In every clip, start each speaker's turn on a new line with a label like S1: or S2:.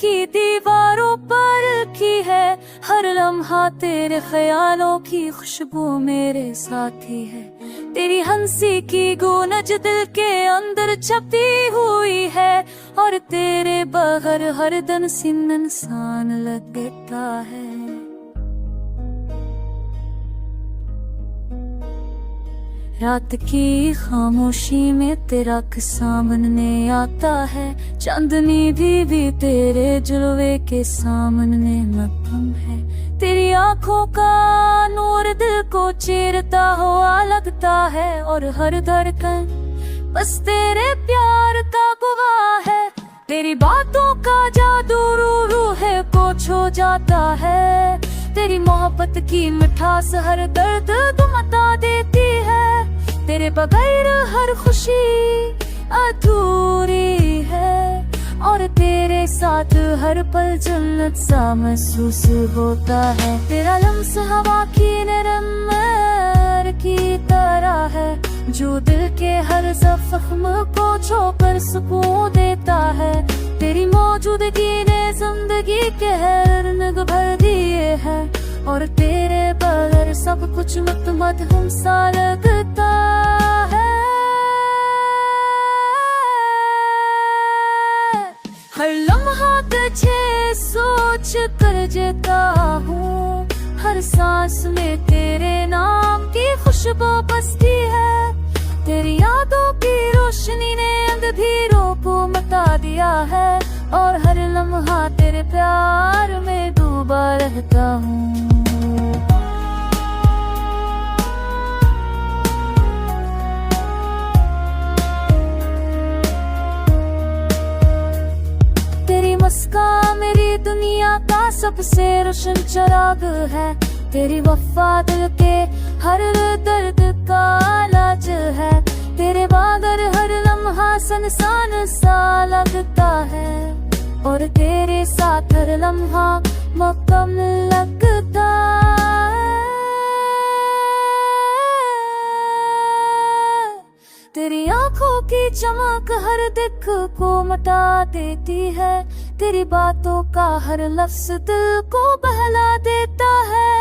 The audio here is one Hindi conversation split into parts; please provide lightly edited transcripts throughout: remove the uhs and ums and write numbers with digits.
S1: की दीवारों पर लिखी है। हर लम्हा तेरे ख्यालों की खुशबू मेरे साथी है। तेरी हंसी की गूंज दिल के अंदर छपी हुई है। और तेरे बगैर हर दिन इंसान लगता है। रात की खामोशी में तेरा सामने आता है। चांदनी भी तेरे जलवे के सामने मगन है। तेरी आंखों का नूर दिल को चीरता हुआ लगता है। और हर धड़कन बस तेरे प्यार का गवाह है। तेरी बातों का जादू रूह को छू जाता है। तेरी मोहब्बत की मिठास हर दर्द को मिटा देती है। तेरे बगैर हर खुशी अधूरी है। और तेरे साथ हर पल जन्नत सा महसूस होता है। तेरा लम्स हवा की नरम की तरह है, जो दिल के हर जख्म को छूकर सुकून देता है। तेरी मौजूदगी ने जिंदगी के हर नग भर दिए है। और तेरे बगैर सब कुछ मदहम सा लगता है। हर लम्हा तुझे सोच कर जीता हूँ। हर सांस में तेरे नाम की खुशबू बसती है। तेरी यादों की रोशनी ने अंधेरों को मिटा दिया है। और हर लम्हा तेरे प्यार में डूबा रहता हूँ। तेरी मुस्कान मेरी दुनिया का सबसे रोशन चिराग है। तेरी वफा दिल के हर दर्द का इलाज है। तेरे बगैर हर लम्हा सुनसान सा लगता है। और तेरे साथ हर लम्हा मुकम्मल लगता है। तेरी आंखों की चमक हर दिख को मिटा देती है। तेरी बातों का हर लफ्ज दिल को बहला देता है।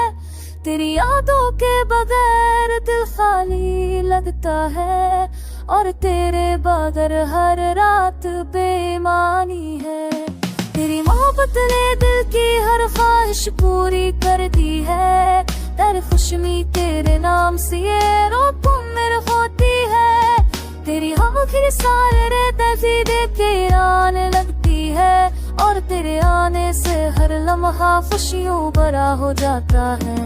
S1: तेरी यादों के बगैर दिल खाली लगता है। और तेरे बगैर हर रात बेईमानी है। तेरी मोहब्बत ने दिल की हर ख्वाहिश पूरी कर दी है। तेरी खुशमी तेरे नाम से ये रोक मेरे होती है। तेरी आखिरी सारे तस्वीरें के आने लगती है। और तेरे आने से हर लम्हा खुशियों भरा हो जाता है।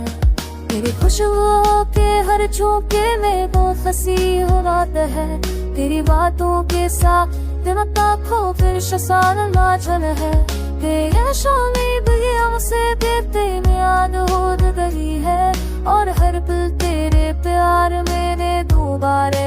S1: तेरी खुशबू के हर झोंके में वो हंसी हो रात है। तेरी बातों के साथ दिल का खो फिर शसान नाचन है। तेरे शामी भैया मुझसे देते में याद हो गई है। और हर पल तेरे प्यार मेरे दोबारा